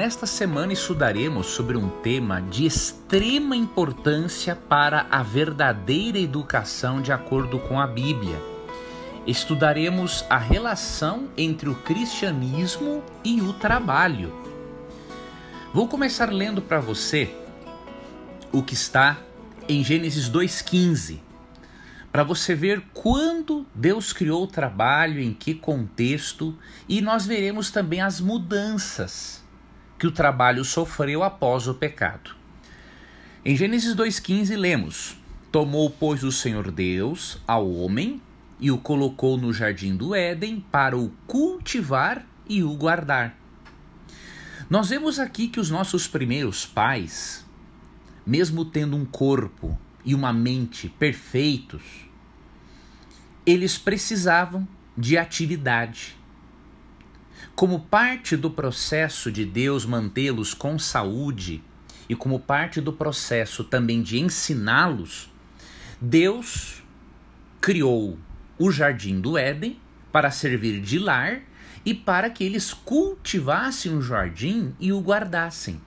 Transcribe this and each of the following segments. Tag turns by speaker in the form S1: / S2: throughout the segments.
S1: Nesta semana estudaremos sobre um tema de extrema importância para a verdadeira educação de acordo com a Bíblia. Estudaremos a relação entre o cristianismo e o trabalho. Vou começar lendo para você o que está em Gênesis 2,15, para você ver quando Deus criou o trabalho, em que contexto, e nós veremos também as mudanças que o trabalho sofreu após o pecado. Em Gênesis 2,15 lemos: Tomou, pois, o Senhor Deus ao homem e o colocou no jardim do Éden para o cultivar e o guardar. Nós vemos aqui que os nossos primeiros pais, mesmo tendo um corpo e uma mente perfeitos, eles precisavam de atividade. Como parte do processo de Deus mantê-los com saúde e como parte do processo também de ensiná-los, Deus criou o jardim do Éden para servir de lar e para que eles cultivassem o jardim e o guardassem,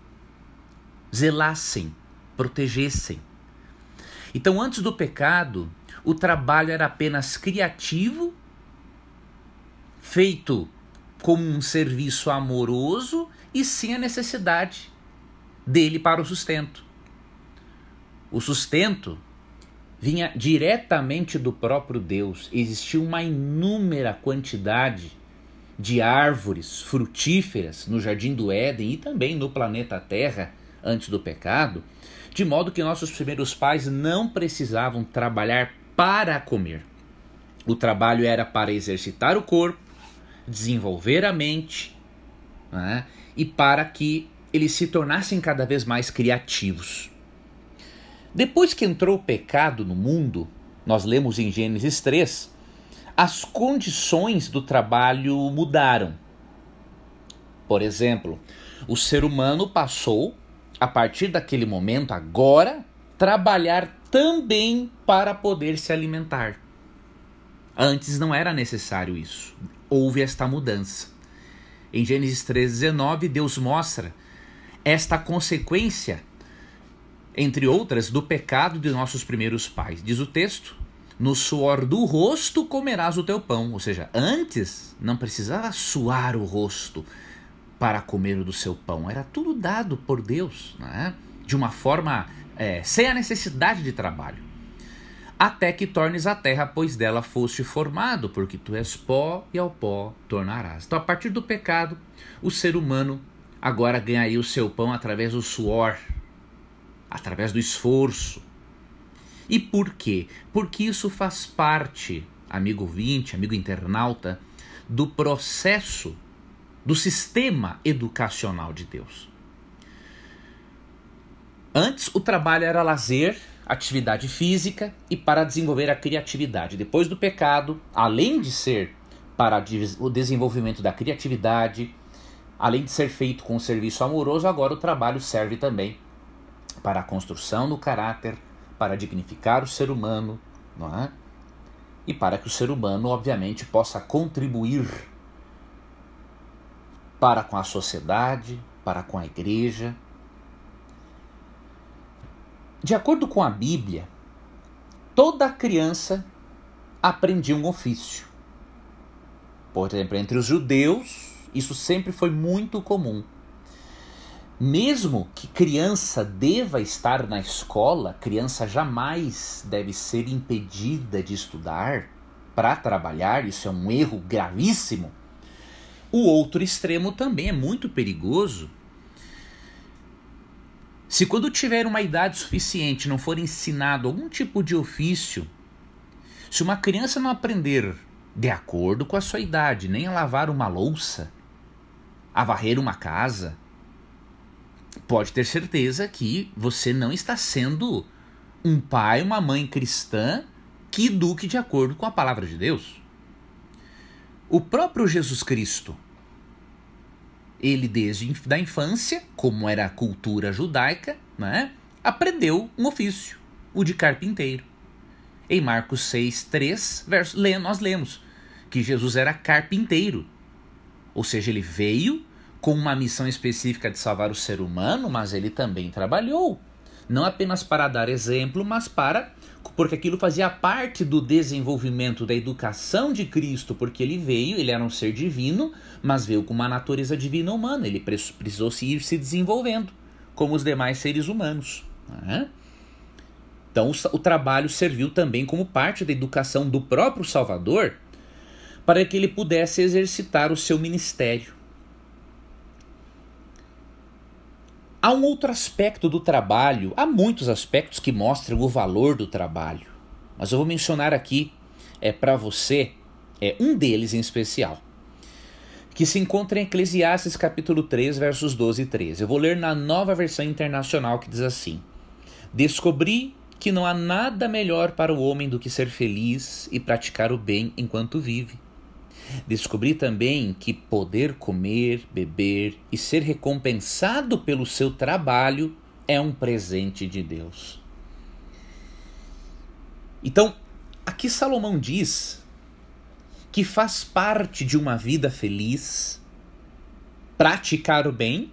S1: zelassem, protegessem. Então, antes do pecado, o trabalho era apenas criativo, feito como um serviço amoroso e sem a necessidade dele para o sustento. O sustento vinha diretamente do próprio Deus. Existia uma inúmera quantidade de árvores frutíferas no Jardim do Éden e também no planeta Terra antes do pecado, de modo que nossos primeiros pais não precisavam trabalhar para comer. O trabalho era para exercitar o corpo, desenvolver a mente, né? E para que eles se tornassem cada vez mais criativos. Depois que entrou o pecado no mundo, nós lemos em Gênesis 3, as condições do trabalho mudaram. Por exemplo, o ser humano passou, a partir daquele momento, agora, trabalhar também para poder se alimentar. Antes não era necessário isso. Houve esta mudança. Em Gênesis 3,19, Deus mostra esta consequência, entre outras, do pecado de nossos primeiros pais. Diz o texto: no suor do rosto comerás o teu pão. Ou seja, antes não precisava suar o rosto para comer o do seu pão. Era tudo dado por Deus, né? De uma forma sem a necessidade de trabalho. Até que tornes a terra, pois dela foste formado, porque tu és pó e ao pó tornarás. Então, a partir do pecado, o ser humano agora ganharia o seu pão através do suor, através do esforço. E por quê? Porque isso faz parte, amigo ouvinte, amigo internauta, do processo, do sistema educacional de Deus. Antes, o trabalho era lazer, atividade física e para desenvolver a criatividade. Depois do pecado, além de ser para o desenvolvimento da criatividade, além de ser feito com um serviço amoroso, agora o trabalho serve também para a construção do caráter, para dignificar o ser humano, não é? E para que o ser humano, obviamente, possa contribuir para com a sociedade, para com a igreja. De acordo com a Bíblia, toda criança aprendia um ofício. Por exemplo, entre os judeus, isso sempre foi muito comum. Mesmo que criança deva estar na escola, criança jamais deve ser impedida de estudar para trabalhar. Isso é um erro gravíssimo. O outro extremo também é muito perigoso. Se quando tiver uma idade suficiente não for ensinado algum tipo de ofício, se uma criança não aprender de acordo com a sua idade, nem a lavar uma louça, a varrer uma casa, pode ter certeza que você não está sendo um pai, uma mãe cristã que eduque de acordo com a palavra de Deus. O próprio Jesus Cristo, ele desde a infância, como era a cultura judaica, né, aprendeu um ofício, o de carpinteiro. Em Marcos 6:3, nós lemos que Jesus era carpinteiro. Ou seja, ele veio com uma missão específica de salvar o ser humano, mas ele também trabalhou. Não apenas para dar exemplo, mas porque aquilo fazia parte do desenvolvimento da educação de Cristo, porque ele era um ser divino, mas veio com uma natureza divina humana, ele precisou ir se desenvolvendo, como os demais seres humanos. Né? Então o trabalho serviu também como parte da educação do próprio Salvador, para que ele pudesse exercitar o seu ministério. Há um outro aspecto do trabalho, há muitos aspectos que mostram o valor do trabalho, mas eu vou mencionar aqui para você um deles em especial, que se encontra em Eclesiastes capítulo 3, versos 12 e 13. Eu vou ler na Nova Versão Internacional, que diz assim: descobri que não há nada melhor para o homem do que ser feliz e praticar o bem enquanto vive. Descobri também que poder comer, beber e ser recompensado pelo seu trabalho é um presente de Deus. Então, aqui Salomão diz que faz parte de uma vida feliz praticar o bem,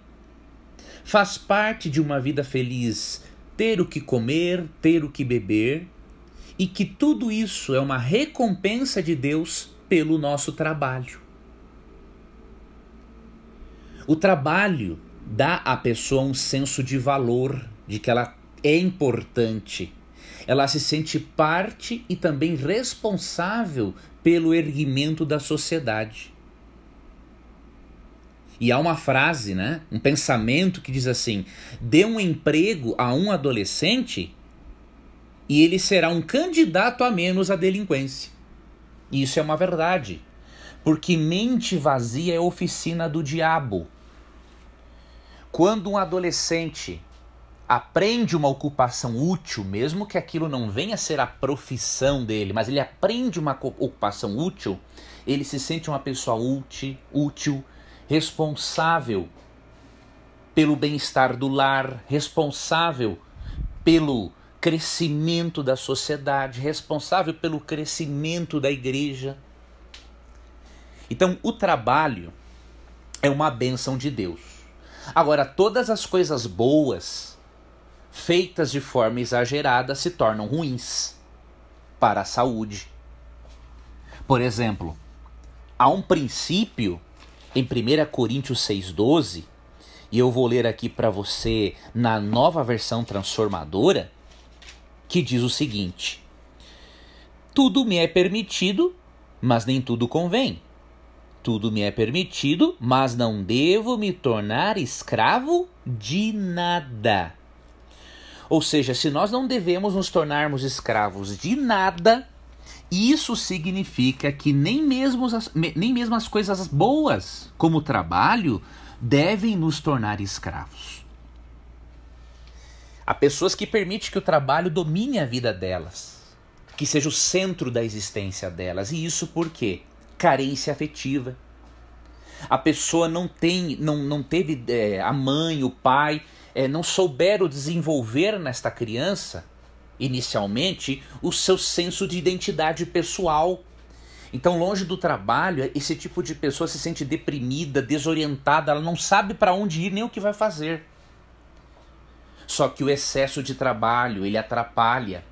S1: faz parte de uma vida feliz ter o que comer, ter o que beber, e que tudo isso é uma recompensa de Deus pelo nosso trabalho. O trabalho dá à pessoa um senso de valor, de que ela é importante. Ela se sente parte e também responsável pelo erguimento da sociedade. E há uma frase, um pensamento que diz assim: dê um emprego a um adolescente e ele será um candidato a menos à delinquência. E isso é uma verdade, porque mente vazia é oficina do diabo. Quando um adolescente aprende uma ocupação útil, mesmo que aquilo não venha a ser a profissão dele, mas ele aprende uma ocupação útil, ele se sente uma pessoa útil, responsável pelo bem-estar do lar, responsável pelo crescimento da sociedade, responsável pelo crescimento da igreja. Então, o trabalho é uma bênção de Deus. Agora, todas as coisas boas, feitas de forma exagerada, se tornam ruins para a saúde. Por exemplo, há um princípio em 1 Coríntios 6,12, e eu vou ler aqui para você na Nova Versão Transformadora, que diz o seguinte: tudo me é permitido, mas nem tudo convém. Tudo me é permitido, mas não devo me tornar escravo de nada. Ou seja, se nós não devemos nos tornarmos escravos de nada, isso significa que nem mesmo as coisas boas, como o trabalho, devem nos tornar escravos. Há pessoas que permitem que o trabalho domine a vida delas, que seja o centro da existência delas. E isso por quê? Carência afetiva. A pessoa não teve a mãe, o pai, não souberam desenvolver nesta criança, inicialmente, o seu senso de identidade pessoal. Então, longe do trabalho, esse tipo de pessoa se sente deprimida, desorientada, ela não sabe para onde ir nem o que vai fazer. Só que o excesso de trabalho, ele atrapalha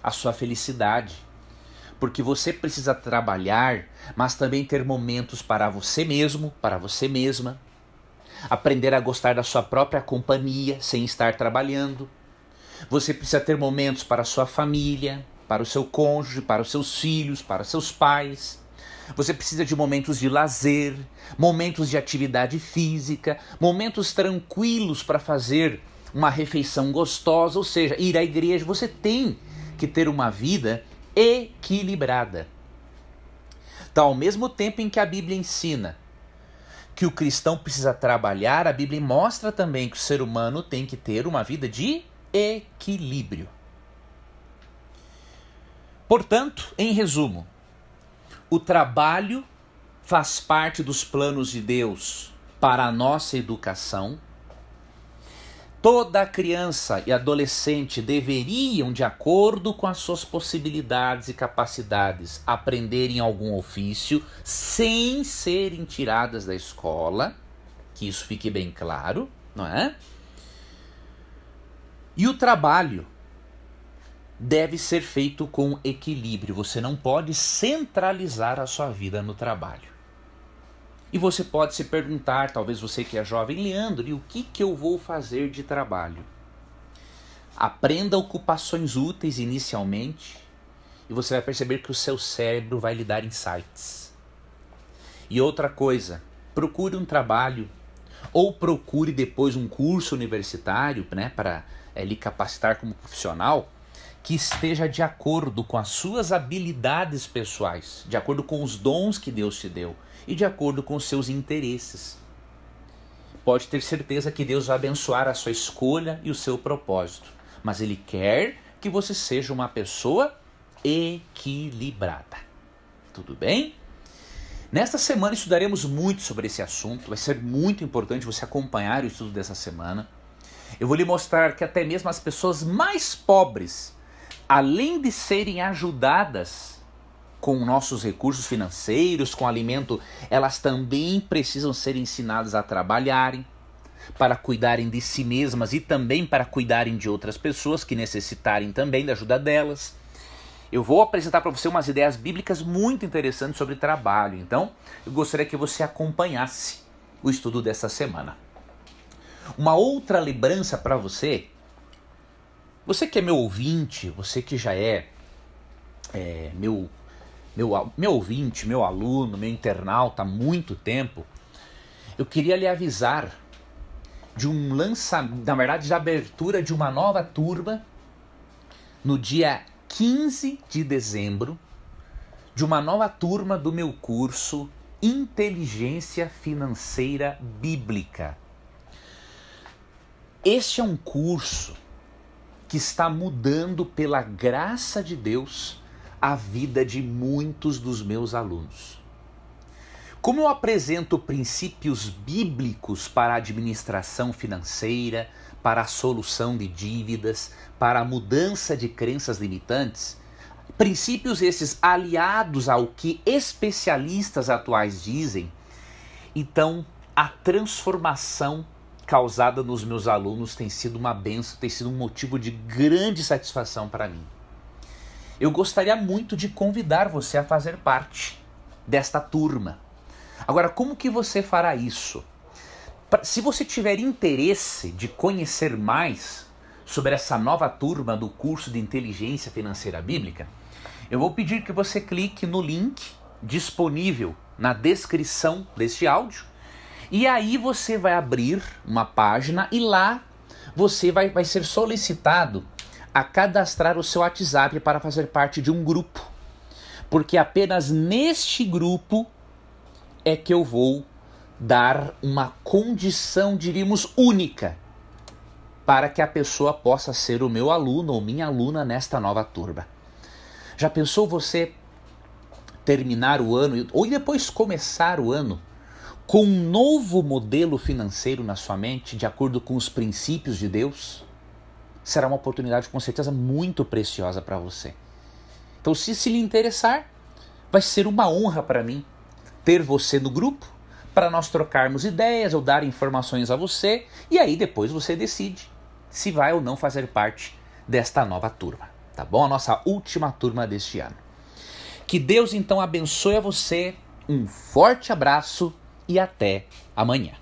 S1: a sua felicidade. Porque você precisa trabalhar, mas também ter momentos para você mesmo, para você mesma. Aprender a gostar da sua própria companhia sem estar trabalhando. Você precisa ter momentos para a sua família, para o seu cônjuge, para os seus filhos, para os seus pais. Você precisa de momentos de lazer, momentos de atividade física, momentos tranquilos para fazer uma refeição gostosa, ou seja, ir à igreja. Você tem que ter uma vida equilibrada. Então, ao mesmo tempo em que a Bíblia ensina que o cristão precisa trabalhar, a Bíblia mostra também que o ser humano tem que ter uma vida de equilíbrio. Portanto, em resumo, o trabalho faz parte dos planos de Deus para a nossa educação. Toda criança e adolescente deveriam, de acordo com as suas possibilidades e capacidades, aprenderem algum ofício sem serem tiradas da escola. que isso fique bem claro, não é? E o trabalho deve ser feito com equilíbrio. Você não pode centralizar a sua vida no trabalho. E você pode se perguntar, talvez você que é jovem, Leandro, e o que eu vou fazer de trabalho? Aprenda ocupações úteis inicialmente e você vai perceber que o seu cérebro vai lhe dar insights. E outra coisa, procure um trabalho ou procure depois um curso universitário, né, para lhe capacitar como profissional, que esteja de acordo com as suas habilidades pessoais, de acordo com os dons que Deus te deu e de acordo com os seus interesses. Pode ter certeza que Deus vai abençoar a sua escolha e o seu propósito, mas Ele quer que você seja uma pessoa equilibrada. Tudo bem? Nesta semana estudaremos muito sobre esse assunto, vai ser muito importante você acompanhar o estudo dessa semana. Eu vou lhe mostrar que até mesmo as pessoas mais pobres, além de serem ajudadas com nossos recursos financeiros, com alimento, elas também precisam ser ensinadas a trabalharem, para cuidarem de si mesmas e também para cuidarem de outras pessoas que necessitarem também da ajuda delas. Eu vou apresentar para você umas ideias bíblicas muito interessantes sobre trabalho, então eu gostaria que você acompanhasse o estudo dessa semana. Uma outra lembrança para você, você que é meu ouvinte, você que já é meu ouvinte, meu aluno, meu internauta há muito tempo, eu queria lhe avisar de um lançamento, na verdade, de abertura de uma nova turma no dia 15 de dezembro, de uma nova turma do meu curso Inteligência Financeira Bíblica. Este é um curso que está mudando, pela graça de Deus, a vida de muitos dos meus alunos. Como eu apresento princípios bíblicos para a administração financeira, para a solução de dívidas, para a mudança de crenças limitantes, princípios esses aliados ao que especialistas atuais dizem, então a transformação causada nos meus alunos tem sido uma bênção, tem sido um motivo de grande satisfação para mim. Eu gostaria muito de convidar você a fazer parte desta turma. Agora, como que você fará isso? Se você tiver interesse de conhecer mais sobre essa nova turma do curso de Inteligência Financeira Bíblica, eu vou pedir que você clique no link disponível na descrição deste áudio e aí você vai abrir uma página e lá você vai ser solicitado a cadastrar o seu WhatsApp para fazer parte de um grupo, porque apenas neste grupo é que eu vou dar uma condição, diríamos, única para que a pessoa possa ser o meu aluno ou minha aluna nesta nova turma. Já pensou você terminar o ano ou depois começar o ano com um novo modelo financeiro na sua mente, de acordo com os princípios de Deus? Será uma oportunidade com certeza muito preciosa para você. Então, se lhe interessar, vai ser uma honra para mim ter você no grupo, para nós trocarmos ideias ou dar informações a você, e aí depois você decide se vai ou não fazer parte desta nova turma, tá bom? A nossa última turma deste ano. Que Deus então abençoe a você, um forte abraço e até amanhã.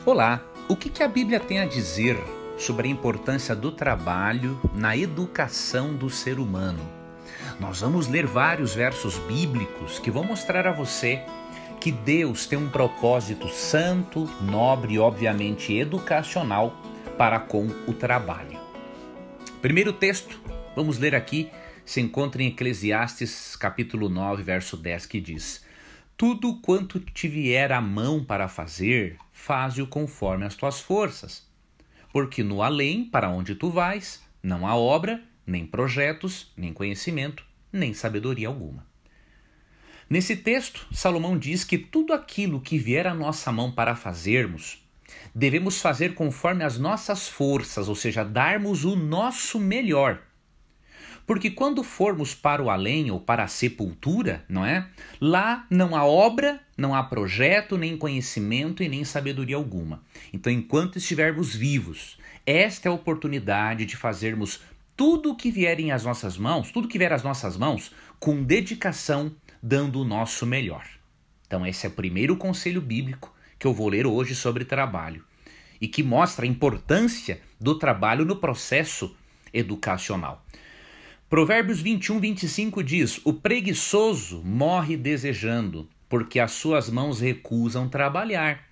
S1: Olá, o que a Bíblia tem a dizer sobre a importância do trabalho na educação do ser humano? Nós vamos ler vários versos bíblicos que vão mostrar a você que Deus tem um propósito santo, nobre e obviamente educacional para com o trabalho. Primeiro texto, vamos ler aqui, se encontra em Eclesiastes capítulo 9, verso 10, que diz: Tudo quanto te vier à mão para fazer, faze-o conforme as tuas forças. Porque no além, para onde tu vais, não há obra, nem projetos, nem conhecimento, nem sabedoria alguma. Nesse texto, Salomão diz que tudo aquilo que vier à nossa mão para fazermos, devemos fazer conforme as nossas forças, ou seja, darmos o nosso melhor. Porque quando formos para o além ou para a sepultura, não é? Lá não há obra, não há projeto, nem conhecimento e nem sabedoria alguma. Então, enquanto estivermos vivos, esta é a oportunidade de fazermos tudo o que vier às nossas mãos, tudo que vier às nossas mãos, com dedicação, dando o nosso melhor. Então, esse é o primeiro conselho bíblico que eu vou ler hoje sobre trabalho e que mostra a importância do trabalho no processo educacional. Provérbios 21:25 diz: o preguiçoso morre desejando, porque as suas mãos recusam trabalhar.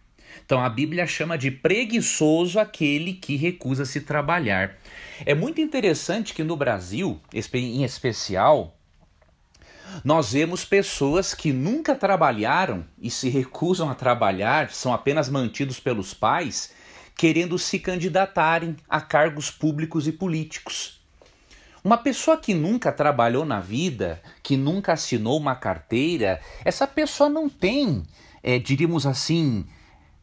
S1: Então a Bíblia chama de preguiçoso aquele que recusa se trabalhar. É muito interessante que no Brasil, em especial, nós vemos pessoas que nunca trabalharam e se recusam a trabalhar, são apenas mantidos pelos pais, querendo se candidatarem a cargos públicos e políticos. Uma pessoa que nunca trabalhou na vida, que nunca assinou uma carteira, essa pessoa não tem, diríamos assim,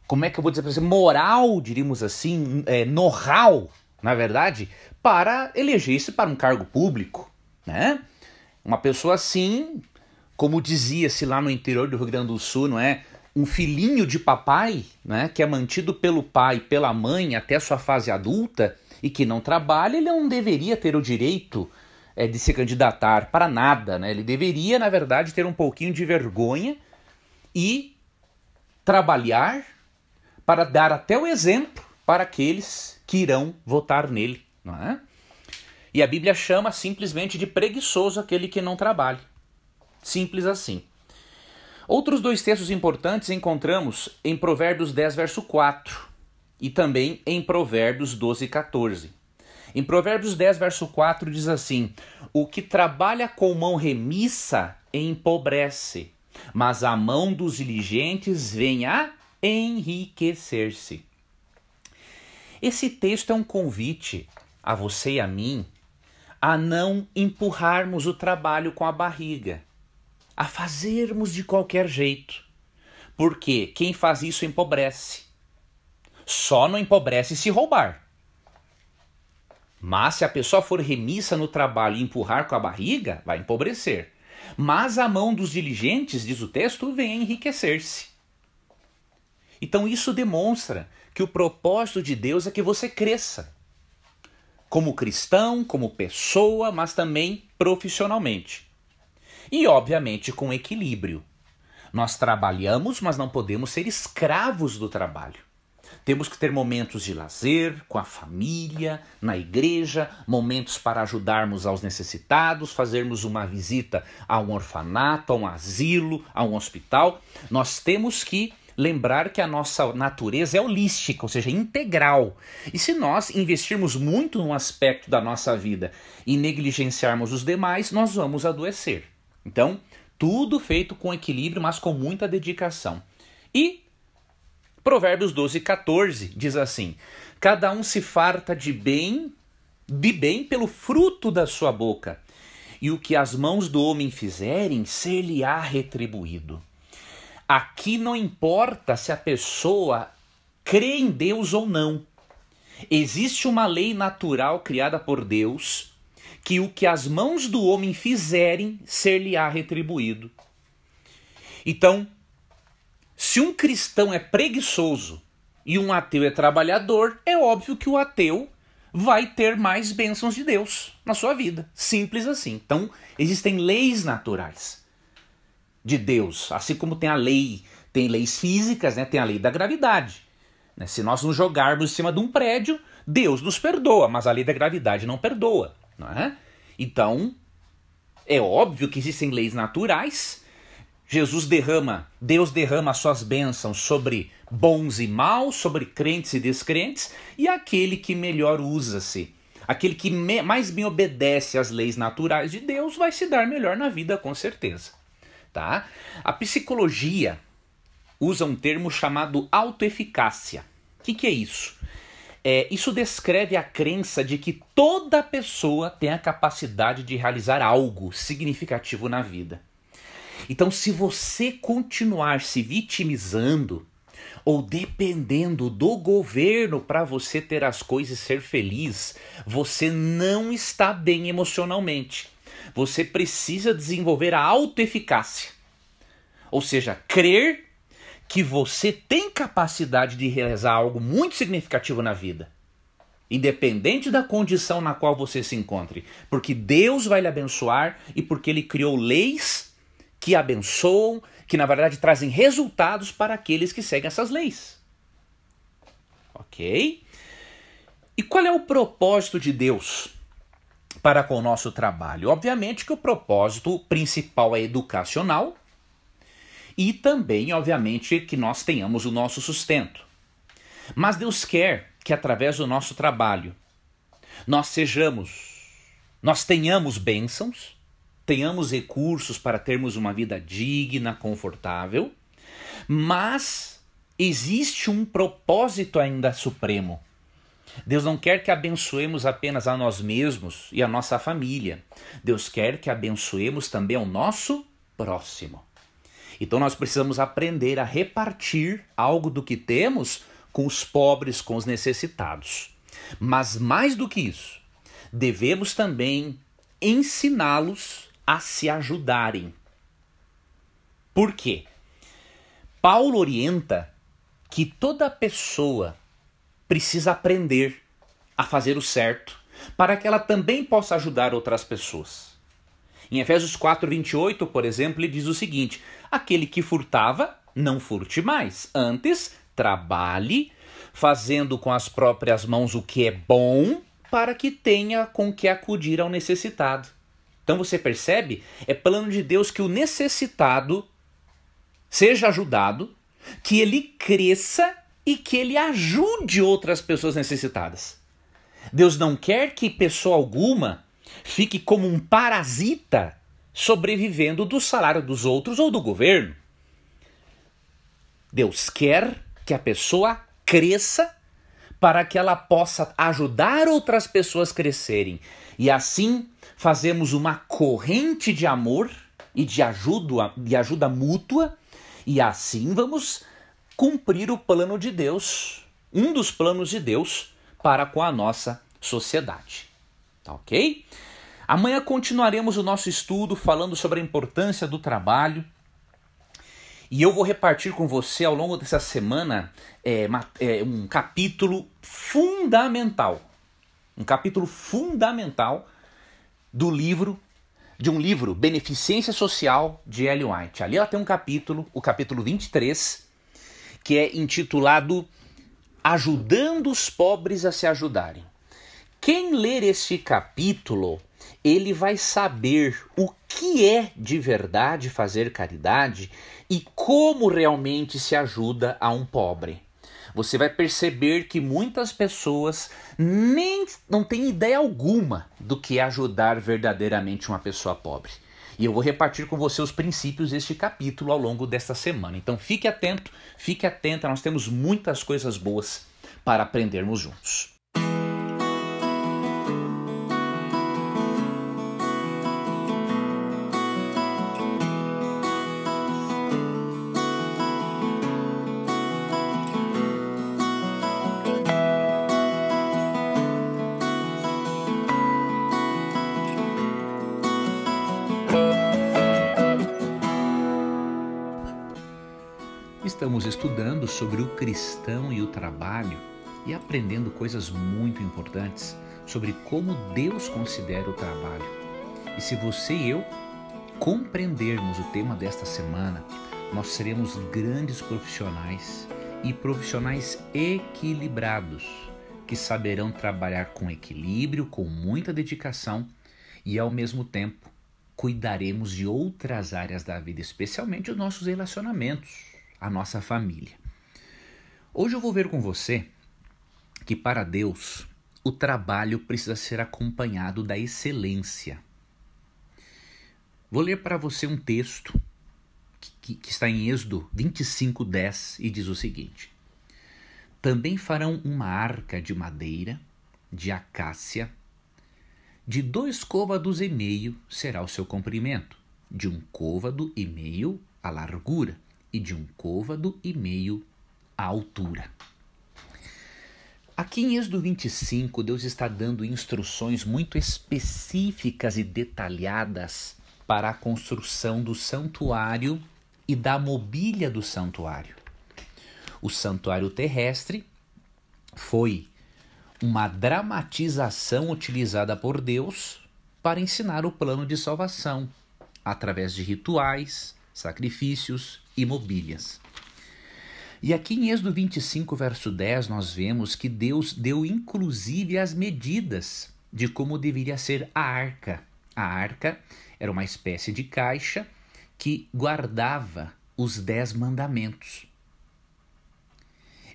S1: como é que eu vou dizer para você, moral, diríamos assim, know-how, na verdade, para eleger-se para um cargo público, né? Uma pessoa assim, como dizia-se lá no interior do Rio Grande do Sul, não é? Um filhinho de papai, né? Que é mantido pelo pai e pela mãe até sua fase adulta e que não trabalha, ele não deveria ter o direito de se candidatar para nada, né? Ele deveria, na verdade, ter um pouquinho de vergonha e trabalhar para dar até o exemplo para aqueles que irão votar nele, não é? E a Bíblia chama simplesmente de preguiçoso aquele que não trabalha. Simples assim. Outros dois textos importantes encontramos em Provérbios 10, verso 4 e também em Provérbios 12, 14. Em Provérbios 10, verso 4 diz assim: o que trabalha com mão remissa empobrece, mas a mão dos diligentes vem a enriquecer-se. Esse texto é um convite a você e a mim a não empurrarmos o trabalho com a barriga, a fazermos de qualquer jeito, porque quem faz isso empobrece. Só não empobrece se roubar. Mas se a pessoa for remissa no trabalho e empurrar com a barriga, vai empobrecer. Mas a mão dos diligentes, diz o texto, vem enriquecer-se. Então isso demonstra que o propósito de Deus é que você cresça. Como cristão, como pessoa, mas também profissionalmente. E, obviamente, com equilíbrio. Nós trabalhamos, mas não podemos ser escravos do trabalho. Temos que ter momentos de lazer, com a família, na igreja, momentos para ajudarmos aos necessitados, fazermos uma visita a um orfanato, a um asilo, a um hospital. Nós temos que lembrar que a nossa natureza é holística, ou seja, integral. E se nós investirmos muito num aspecto da nossa vida e negligenciarmos os demais, nós vamos adoecer. Então, tudo feito com equilíbrio, mas com muita dedicação. E Provérbios 12, 14 diz assim: cada um se farta de bem pelo fruto da sua boca, e o que as mãos do homem fizerem, ser-lhe-á retribuído. Aqui não importa se a pessoa crê em Deus ou não. Existe uma lei natural criada por Deus, que o que as mãos do homem fizerem, ser-lhe-á retribuído. Então, se um cristão é preguiçoso e um ateu é trabalhador, é óbvio que o ateu vai ter mais bênçãos de Deus na sua vida. Simples assim. Então, existem leis naturais de Deus, assim como tem leis físicas, né? Tem a lei da gravidade. Né? Se nós nos jogarmos em cima de um prédio, Deus nos perdoa, mas a lei da gravidade não perdoa. Não é? Então, é óbvio que existem leis naturais. Deus derrama as suas bênçãos sobre bons e maus, sobre crentes e descrentes, e aquele que melhor usa-se, aquele que mais bem obedece às leis naturais de Deus, vai se dar melhor na vida, com certeza. Tá? A psicologia usa um termo chamado autoeficácia. O que é isso? Isso descreve a crença de que toda pessoa tem a capacidade de realizar algo significativo na vida. Então, se você continuar se vitimizando ou dependendo do governo para você ter as coisas e ser feliz, você não está bem emocionalmente. Você precisa desenvolver a autoeficácia. Ou seja, crer que você tem capacidade de realizar algo muito significativo na vida, independente da condição na qual você se encontre, porque Deus vai lhe abençoar e porque Ele criou leis que abençoam, que na verdade trazem resultados para aqueles que seguem essas leis. Ok? E qual é o propósito de Deus para com o nosso trabalho? Obviamente que o propósito principal é educacional, e também, obviamente, que nós tenhamos o nosso sustento. Mas Deus quer que através do nosso trabalho nós tenhamos bênçãos, tenhamos recursos para termos uma vida digna, confortável, mas existe um propósito ainda supremo. Deus não quer que abençoemos apenas a nós mesmos e a nossa família. Deus quer que abençoemos também ao nosso próximo. Então nós precisamos aprender a repartir algo do que temos com os pobres, com os necessitados. Mas mais do que isso, devemos também ensiná-los a se ajudarem. Por quê? Paulo orienta que toda pessoa precisa aprender a fazer o certo para que ela também possa ajudar outras pessoas. Em Efésios 4:28, por exemplo, ele diz o seguinte: aquele que furtava, não furte mais. Antes, trabalhe, fazendo com as próprias mãos o que é bom, para que tenha com que acudir ao necessitado. Então você percebe? É plano de Deus que o necessitado seja ajudado, que ele cresça e que ele ajude outras pessoas necessitadas. Deus não quer que pessoa alguma fique como um parasita sobrevivendo do salário dos outros ou do governo. Deus quer que a pessoa cresça para que ela possa ajudar outras pessoas a crescerem. E assim fazemos uma corrente de amor e de ajuda mútua, e assim vamos cumprir o plano de Deus, um dos planos de Deus para com a nossa sociedade. Tá ok? Amanhã continuaremos o nosso estudo falando sobre a importância do trabalho. E eu vou repartir com você ao longo dessa semana um capítulo fundamental. Um capítulo fundamental de um livro, Beneficência Social, de Ellen White. Ali ela tem um capítulo, o capítulo 23, que é intitulado Ajudando os Pobres a se Ajudarem. Quem ler este capítulo, ele vai saber o que é de verdade fazer caridade e como realmente se ajuda a um pobre. Você vai perceber que muitas pessoas não têm ideia alguma do que é ajudar verdadeiramente uma pessoa pobre. E eu vou repartir com você os princípios deste capítulo ao longo desta semana. Então fique atento, fique atenta, nós temos muitas coisas boas para aprendermos juntos. Estamos estudando sobre o cristão e o trabalho e aprendendo coisas muito importantes sobre como Deus considera o trabalho. E se você e eu compreendermos o tema desta semana, nós seremos grandes profissionais e profissionais equilibrados, que saberão trabalhar com equilíbrio, com muita dedicação e ao mesmo tempo cuidaremos de outras áreas da vida, especialmente os nossos relacionamentos, a nossa família. Hoje eu vou ver com você que para Deus o trabalho precisa ser acompanhado da excelência. Vou ler para você um texto que está em Êxodo 25:10 e diz o seguinte: Também farão uma arca de madeira, de acácia, de 2 côvados e meio será o seu comprimento, de 1 côvado e meio a largura e de 1 côvado e meio a altura. Aqui em Êxodo 25, Deus está dando instruções muito específicas e detalhadas para a construção do santuário e da mobília do santuário. O santuário terrestre foi uma dramatização utilizada por Deus para ensinar o plano de salvação, através de rituais, sacrifícios e mobílias. E aqui em Êxodo 25, verso 10, nós vemos que Deus deu inclusive as medidas de como deveria ser a arca. A arca era uma espécie de caixa que guardava os 10 mandamentos.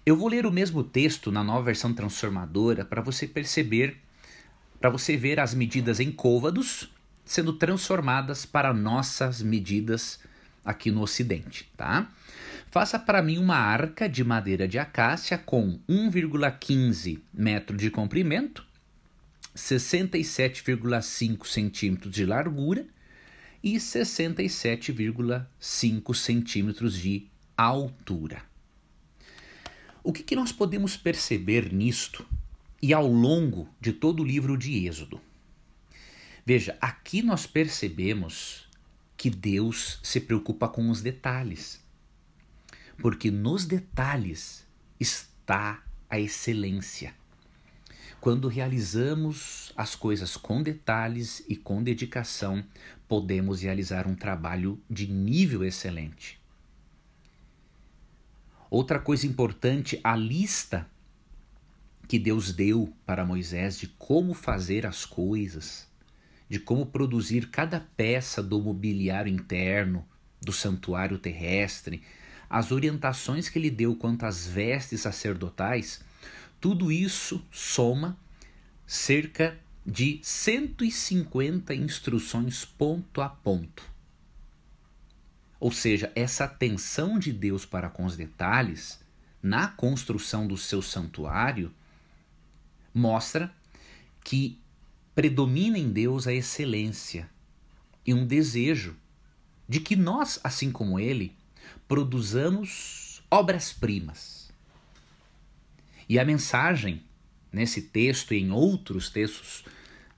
S1: Eu vou ler o mesmo texto na Nova Versão Transformadora para você perceber, para você ver as medidas em côvados sendo transformadas para nossas medidas aqui no Ocidente, tá? Faça para mim uma arca de madeira de acácia com 1,15 metro de comprimento, 67,5 centímetros de largura e 67,5 centímetros de altura. O que nós podemos perceber nisto e ao longo de todo o livro de Êxodo? Veja, aqui nós percebemos que Deus se preocupa com os detalhes, porque nos detalhes está a excelência. Quando realizamos as coisas com detalhes e com dedicação, podemos realizar um trabalho de nível excelente. Outra coisa importante, a lista que Deus deu para Moisés de como fazer as coisas, de como produzir cada peça do mobiliário interno, do santuário terrestre, as orientações que ele deu quanto às vestes sacerdotais, tudo isso soma cerca de 150 instruções ponto a ponto. Ou seja, essa atenção de Deus para com os detalhes na construção do seu santuário mostra que predomina em Deus a excelência e um desejo de que nós, assim como ele, produzamos obras-primas. E a mensagem nesse texto e em outros textos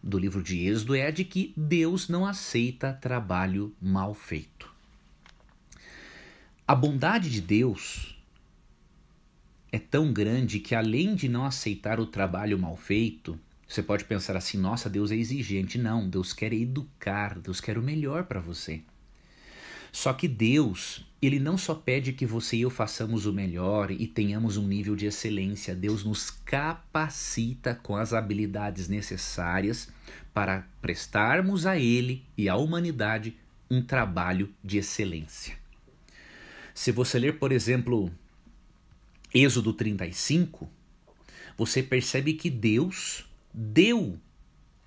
S1: do livro de Êxodo é a de que Deus não aceita trabalho mal feito. A bondade de Deus é tão grande que, além de não aceitar o trabalho mal feito, você pode pensar assim, nossa, Deus é exigente. Não, Deus quer educar, Deus quer o melhor para você. Só que Deus, ele não só pede que você e eu façamos o melhor e tenhamos um nível de excelência, Deus nos capacita com as habilidades necessárias para prestarmos a Ele e à humanidade um trabalho de excelência. Se você ler, por exemplo, Êxodo 35, você percebe que Deus deu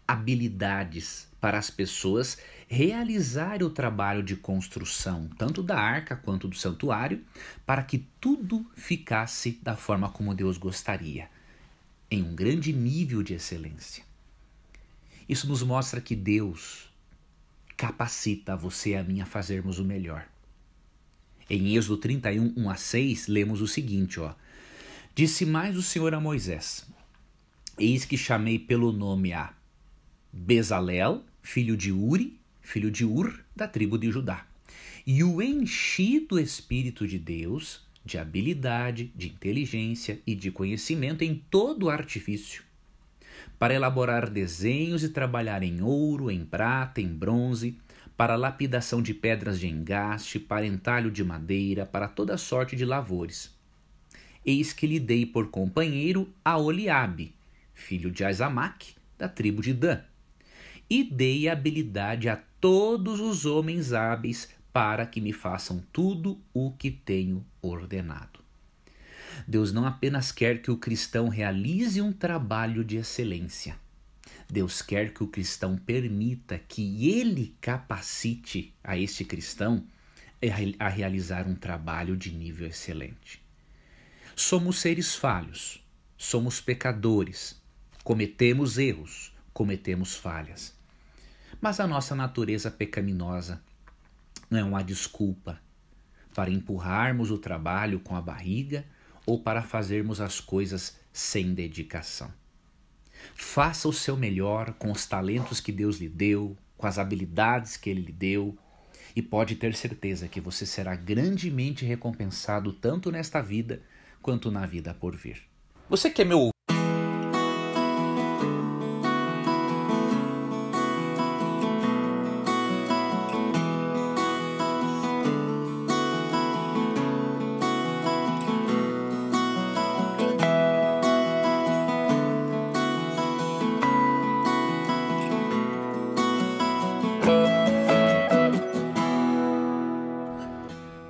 S1: habilidades para as pessoas realizarem o trabalho de construção, tanto da arca quanto do santuário, para que tudo ficasse da forma como Deus gostaria, em um grande nível de excelência. Isso nos mostra que Deus capacita você e a mim a fazermos o melhor. Em Êxodo 31, 1 a 6, lemos o seguinte, Disse mais o Senhor a Moisés, eis que chamei pelo nome a Bezalel, filho de Uri, filho de Ur, da tribo de Judá, e o enchi do Espírito de Deus, de habilidade, de inteligência e de conhecimento em todo artifício, para elaborar desenhos e trabalhar em ouro, em prata, em bronze, para lapidação de pedras de engaste, para entalho de madeira, para toda sorte de lavores. Eis que lhe dei por companheiro a Oliabe, filho de Aizamaque, da tribo de Dan, e dei habilidade a todos os homens hábeis para que me façam tudo o que tenho ordenado. Deus não apenas quer que o cristão realize um trabalho de excelência, Deus quer que o cristão permita que ele capacite a este cristão a realizar um trabalho de nível excelente. Somos seres falhos, somos pecadores, cometemos erros, cometemos falhas. Mas a nossa natureza pecaminosa não é uma desculpa para empurrarmos o trabalho com a barriga ou para fazermos as coisas sem dedicação. Faça o seu melhor com os talentos que Deus lhe deu, com as habilidades que Ele lhe deu, e pode ter certeza que você será grandemente recompensado tanto nesta vida quanto na vida por vir. Você que é meu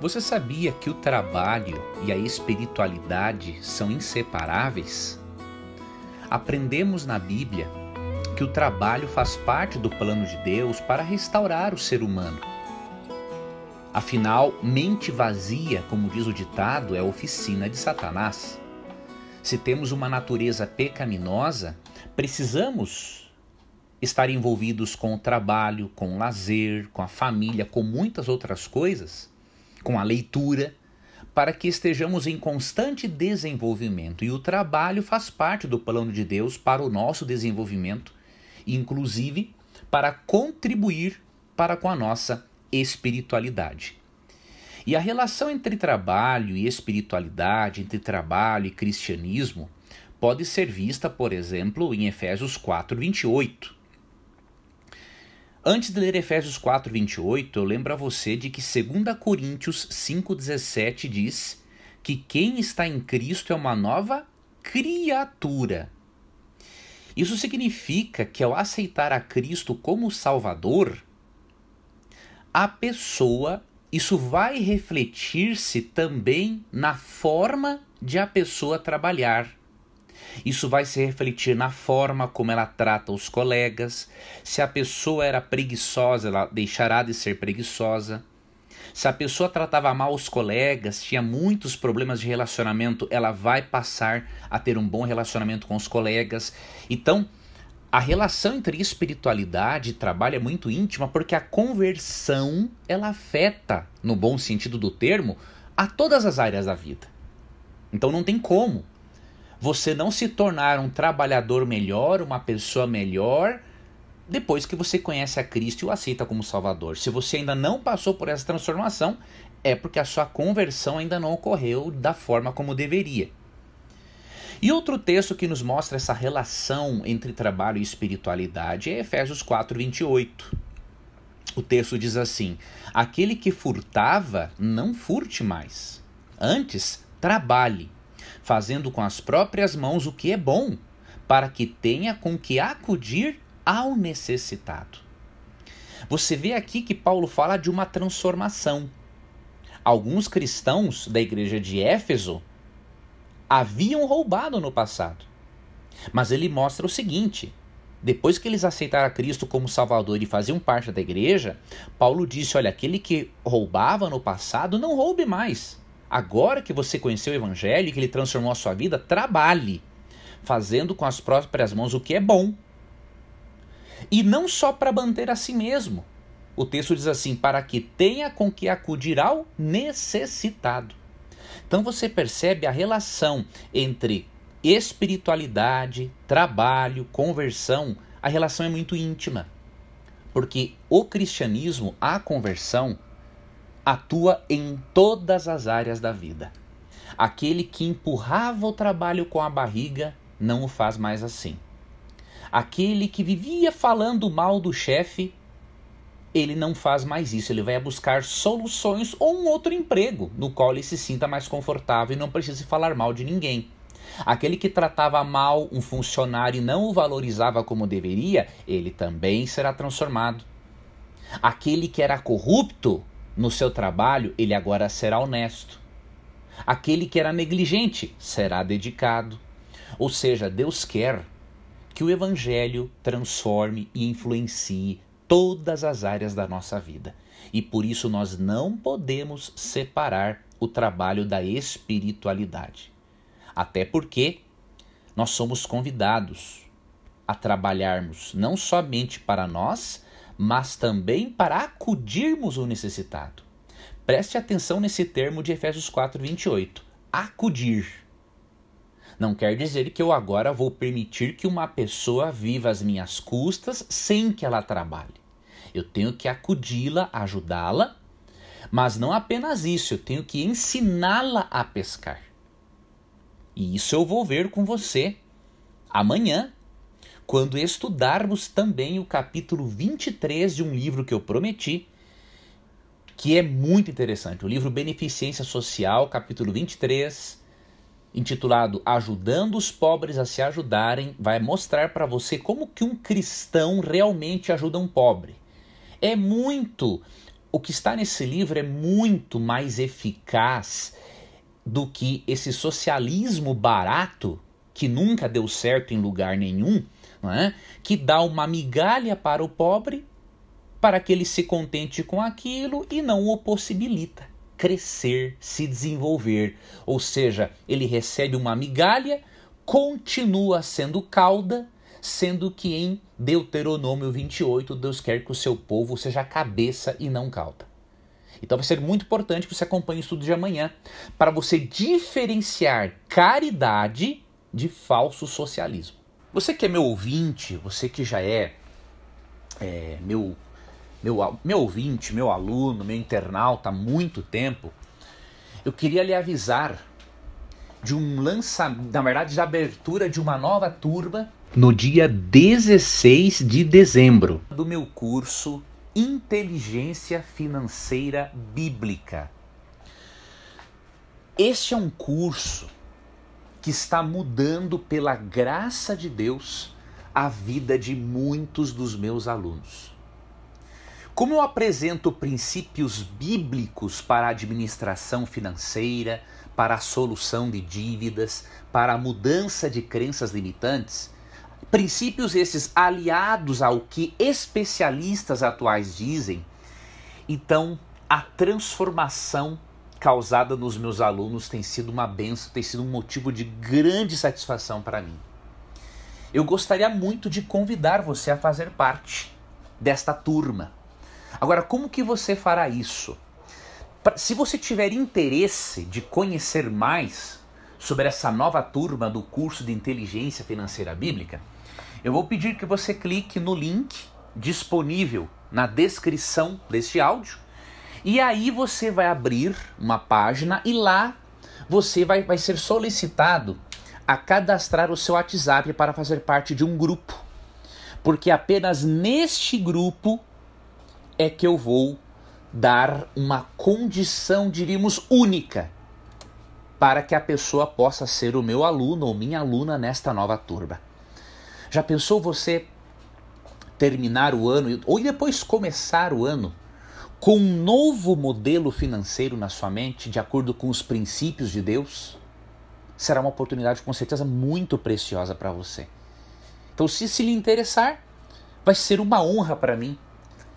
S1: Você sabia que o trabalho e a espiritualidade são inseparáveis? Aprendemos na Bíblia que o trabalho faz parte do plano de Deus para restaurar o ser humano. Afinal, mente vazia, como diz o ditado, é oficina de Satanás. Se temos uma natureza pecaminosa, precisamos estar envolvidos com o trabalho, com o lazer, com a família, com muitas outras coisas, com a leitura, para que estejamos em constante desenvolvimento. E o trabalho faz parte do plano de Deus para o nosso desenvolvimento, inclusive para contribuir para com a nossa espiritualidade. E a relação entre trabalho e espiritualidade, entre trabalho e cristianismo, pode ser vista, por exemplo, em Efésios 4:28. Antes de ler Efésios 4:28, eu lembro a você de que 2 Coríntios 5:17 diz que quem está em Cristo é uma nova criatura. Isso significa que ao aceitar a Cristo como Salvador, isso vai refletir-se também na forma de a pessoa trabalhar. Isso vai se refletir na forma como ela trata os colegas. Se a pessoa era preguiçosa, ela deixará de ser preguiçosa. Se a pessoa tratava mal os colegas, tinha muitos problemas de relacionamento, ela vai passar a ter um bom relacionamento com os colegas. Então, a relação entre espiritualidade e trabalho é muito íntima, porque a conversão, ela afeta, no bom sentido do termo, a todas as áreas da vida. Então não tem como você não se tornar um trabalhador melhor, uma pessoa melhor, depois que você conhece a Cristo e o aceita como Salvador. Se você ainda não passou por essa transformação, é porque a sua conversão ainda não ocorreu da forma como deveria. E outro texto que nos mostra essa relação entre trabalho e espiritualidade é Efésios 4:28. O texto diz assim: aquele que furtava, não furte mais. Antes, trabalhe, fazendo com as próprias mãos o que é bom, para que tenha com que acudir ao necessitado. Você vê aqui que Paulo fala de uma transformação. Alguns cristãos da igreja de Éfeso haviam roubado no passado. Mas ele mostra o seguinte: depois que eles aceitaram a Cristo como Salvador e faziam parte da igreja, Paulo disse: olha, aquele que roubava no passado, não roube mais. Agora que você conheceu o Evangelho e que ele transformou a sua vida, trabalhe, fazendo com as próprias mãos o que é bom. E não só para manter a si mesmo. O texto diz assim: para que tenha com que acudir ao necessitado. Então você percebe a relação entre espiritualidade, trabalho, conversão. A relação é muito íntima. Porque o cristianismo, a conversão, atua em todas as áreas da vida. Aquele que empurrava o trabalho com a barriga não o faz mais assim. Aquele que vivia falando mal do chefe, ele não faz mais isso. Ele vai buscar soluções ou um outro emprego no qual ele se sinta mais confortável e não precise falar mal de ninguém. Aquele que tratava mal um funcionário e não o valorizava como deveria, ele também será transformado. Aquele que era corrupto no seu trabalho, ele agora será honesto. Aquele que era negligente será dedicado. Ou seja, Deus quer que o Evangelho transforme e influencie todas as áreas da nossa vida. E por isso nós não podemos separar o trabalho da espiritualidade. Até porque nós somos convidados a trabalharmos não somente para nós, mas também para acudirmos o necessitado. Preste atenção nesse termo de Efésios 4:28. Acudir. Não quer dizer que eu agora vou permitir que uma pessoa viva às minhas custas sem que ela trabalhe. Eu tenho que acudi-la, ajudá-la, mas não apenas isso, eu tenho que ensiná-la a pescar. E isso eu vou ver com você amanhã, quando estudarmos também o capítulo 23 de um livro que eu prometi, que é muito interessante. O livro Beneficência Social, capítulo 23, intitulado Ajudando os Pobres a se Ajudarem, vai mostrar para você como que um cristão realmente ajuda um pobre. O que está nesse livro é muito mais eficaz do que esse socialismo barato, que nunca deu certo em lugar nenhum, não é? Que dá uma migalha para o pobre, para que ele se contente com aquilo e não o possibilita crescer, se desenvolver. Ou seja, ele recebe uma migalha, continua sendo cauda, sendo que em Deuteronômio 28, Deus quer que o seu povo seja cabeça e não cauda. Então vai ser muito importante que você acompanhe o estudo de amanhã, para você diferenciar caridade de falso socialismo. Você que é meu ouvinte, você que já é meu ouvinte, meu aluno, meu internauta há muito tempo, eu queria lhe avisar de de abertura de uma nova turma no dia 16 de dezembro do meu curso Inteligência Financeira Bíblica. Este é um curso que está mudando, pela graça de Deus, a vida de muitos dos meus alunos. Como eu apresento princípios bíblicos para a administração financeira, para a solução de dívidas, para a mudança de crenças limitantes, princípios esses aliados ao que especialistas atuais dizem, então a transformação causada nos meus alunos tem sido uma bênção, tem sido um motivo de grande satisfação para mim. Eu gostaria muito de convidar você a fazer parte desta turma. Agora, como que você fará isso? Se você tiver interesse de conhecer mais sobre essa nova turma do curso de Inteligência Financeira Bíblica, eu vou pedir que você clique no link disponível na descrição deste áudio, e aí você vai abrir uma página e lá você vai ser solicitado a cadastrar o seu WhatsApp para fazer parte de um grupo, porque apenas neste grupo é que eu vou dar uma condição, diríamos, única, para que a pessoa possa ser o meu aluno ou minha aluna nesta nova turma. Já pensou você terminar o ano ou depois começar o ano com um novo modelo financeiro na sua mente, de acordo com os princípios de Deus? Será uma oportunidade com certeza muito preciosa para você. Então, se lhe interessar, vai ser uma honra para mim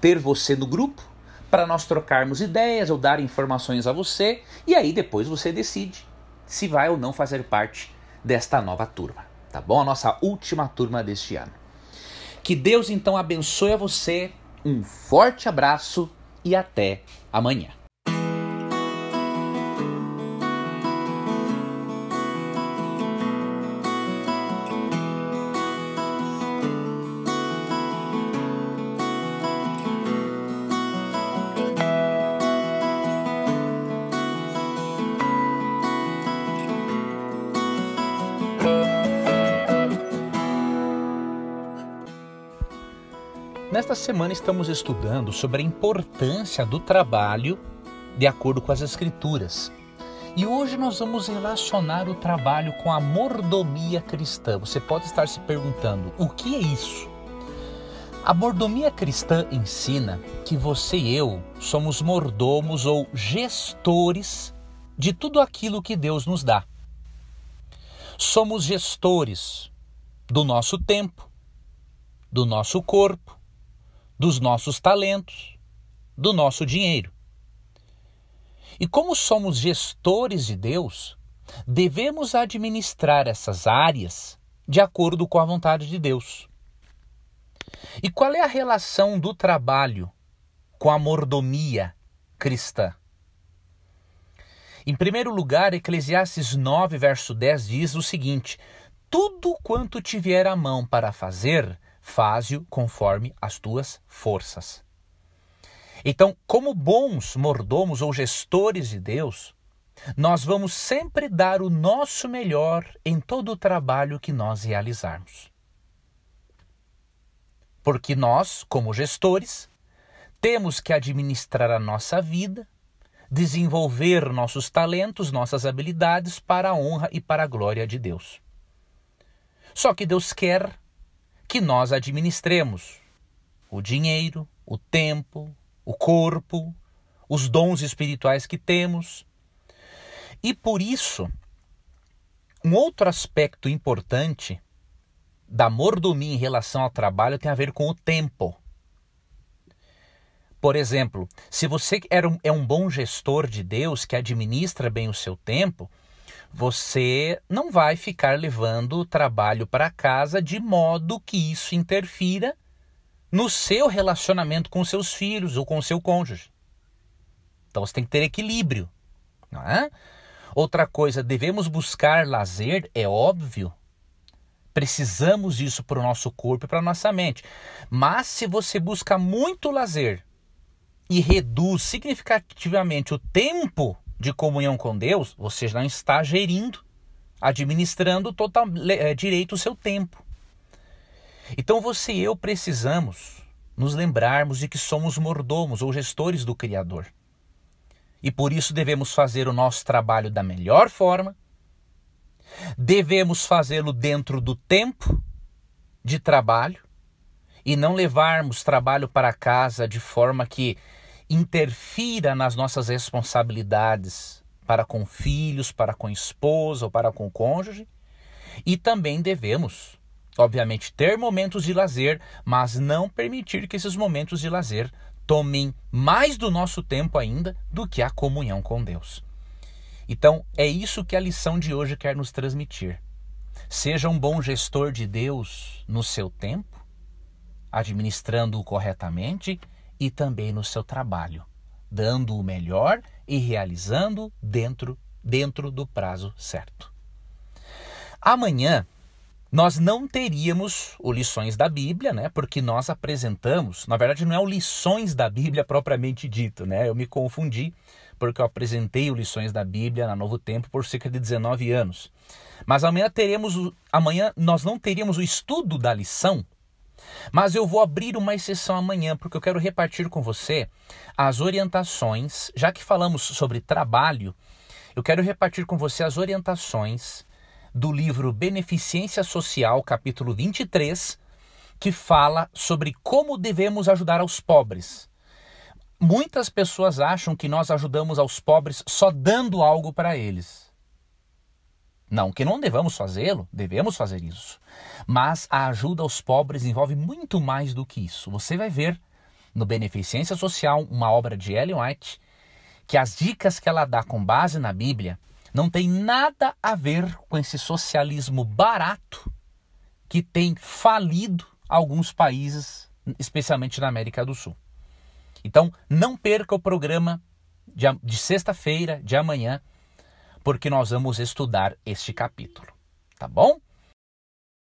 S1: ter você no grupo, para nós trocarmos ideias ou dar informações a você, e aí depois você decide se vai ou não fazer parte desta nova turma, tá bom? A nossa última turma deste ano. Que Deus então abençoe a você, um forte abraço e até amanhã. Nesta semana estamos estudando sobre a importância do trabalho de acordo com as Escrituras. E hoje nós vamos relacionar o trabalho com a mordomia cristã. Você pode estar se perguntando, o que é isso? A mordomia cristã ensina que você e eu somos mordomos ou gestores de tudo aquilo que Deus nos dá. Somos gestores do nosso tempo, do nosso corpo, dos nossos talentos, do nosso dinheiro. E como somos gestores de Deus, devemos administrar essas áreas de acordo com a vontade de Deus. E qual é a relação do trabalho com a mordomia cristã? Em primeiro lugar, Eclesiastes 9, verso 10 diz o seguinte: tudo quanto te vier à mão para fazer, faze-o conforme as tuas forças. Então, como bons mordomos ou gestores de Deus, nós vamos sempre dar o nosso melhor em todo o trabalho que nós realizarmos. Porque nós, como gestores, temos que administrar a nossa vida, desenvolver nossos talentos, nossas habilidades para a honra e para a glória de Deus. Só que Deus quer que nós administremos o dinheiro, o tempo, o corpo, os dons espirituais que temos. E por isso, um outro aspecto importante da mordomia em relação ao trabalho tem a ver com o tempo. Por exemplo, se você é um bom gestor de Deus, que administra bem o seu tempo, você não vai ficar levando o trabalho para casa de modo que isso interfira no seu relacionamento com seus filhos ou com o seu cônjuge. Então você tem que ter equilíbrio, não é? Outra coisa, devemos buscar lazer, é óbvio. Precisamos disso para o nosso corpo e para a nossa mente. Mas se você busca muito lazer e reduz significativamente o tempo de comunhão com Deus, você não está gerindo, administrando direito o seu tempo. Então você e eu precisamos nos lembrarmos de que somos mordomos ou gestores do Criador. E por isso devemos fazer o nosso trabalho da melhor forma, devemos fazê-lo dentro do tempo de trabalho e não levarmos trabalho para casa de forma que interfira nas nossas responsabilidades para com filhos, para com esposa ou para com o cônjuge. E também devemos, obviamente, ter momentos de lazer, mas não permitir que esses momentos de lazer tomem mais do nosso tempo ainda do que a comunhão com Deus. Então, é isso que a lição de hoje quer nos transmitir. Seja um bom gestor de Deus no seu tempo, administrando-o corretamente, e também no seu trabalho, dando o melhor e realizando dentro do prazo certo. Amanhã nós não teríamos o Lições da Bíblia, né? Porque nós apresentamos, na verdade não é o Lições da Bíblia propriamente dito, né? Eu me confundi, porque eu apresentei o Lições da Bíblia na Novo Tempo por cerca de 19 anos. Mas amanhã nós não teríamos o estudo da lição. Mas eu vou abrir uma exceção amanhã, porque eu quero repartir com você as orientações, já que falamos sobre trabalho, eu quero repartir com você as orientações do livro Beneficência Social, capítulo 23, que fala sobre como devemos ajudar aos pobres. Muitas pessoas acham que nós ajudamos aos pobres só dando algo para eles. Não que não devamos fazê-lo, devemos fazer isso. Mas a ajuda aos pobres envolve muito mais do que isso. Você vai ver no Beneficência Social, uma obra de Ellen White, que as dicas que ela dá com base na Bíblia não tem nada a ver com esse socialismo barato que tem falido alguns países, especialmente na América do Sul. Então, não perca o programa de sexta-feira, de amanhã, porque nós vamos estudar este capítulo, tá bom?